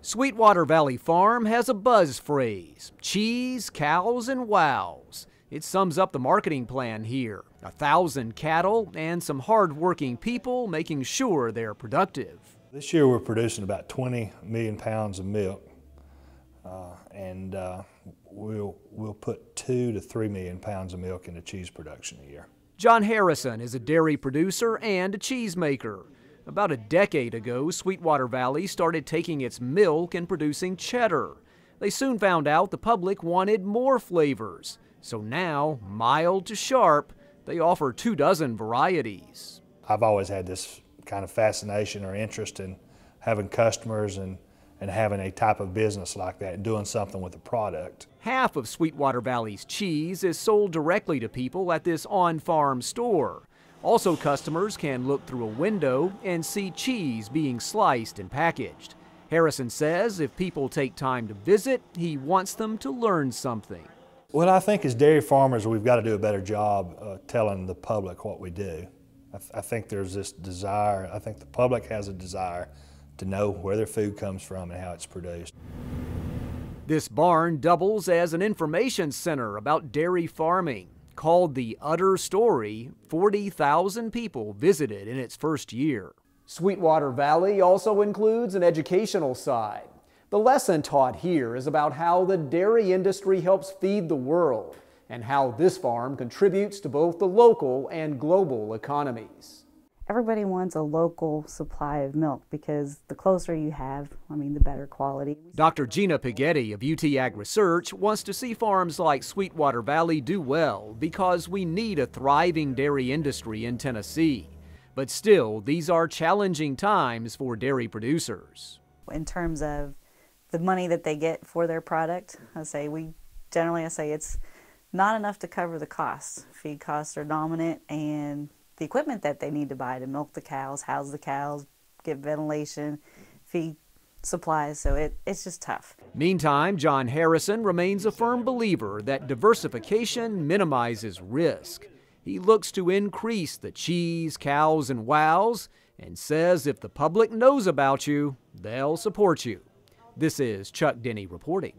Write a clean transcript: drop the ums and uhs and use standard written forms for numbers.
Sweetwater Valley Farm has a buzz phrase: cheese, cows, and wows. It sums up the marketing plan here. 1,000 cattle and some hard-working people making sure they're productive. This year we're producing about 20 million pounds of milk, and we'll put 2 to 3 million pounds of milk into cheese production a year. John Harrison is a dairy producer and a cheesemaker. About a decade ago, Sweetwater Valley started taking its milk and producing cheddar. They soon found out the public wanted more flavors. So now, mild to sharp, they offer 24 varieties. I've always had this kind of fascination or interest in having customers and having a type of business like that and doing something with the product. Half of Sweetwater Valley's cheese is sold directly to people at this on-farm store. Also, customers can look through a window and see cheese being sliced and packaged. Harrison says if people take time to visit, he wants them to learn something. Well, I think as dairy farmers, we've got to do a better job telling the public what we do. I think there's this desire, I think the public has a desire to know where their food comes from and how it's produced. This barn doubles as an information center about dairy farming. Called the Udder Story, 40,000 people visited in its first year. Sweetwater Valley also includes an educational side. The lesson taught here is about how the dairy industry helps feed the world and how this farm contributes to both the local and global economies. Everybody wants a local supply of milk because the closer you have, the better quality. Dr. Gina Pighetti of UT Ag Research wants to see farms like Sweetwater Valley do well because we need a thriving dairy industry in Tennessee. But still, these are challenging times for dairy producers. In terms of the money that they get for their product, I say it's not enough to cover the costs. Feed costs are dominant, and the equipment that they need to buy to milk the cows, house the cows, get ventilation, feed supplies, so it's just tough. Meantime, John Harrison remains a firm believer that diversification minimizes risk. He looks to increase the cheese, cows, and wows, and says if the public knows about you, they'll support you. This is Chuck Denny reporting.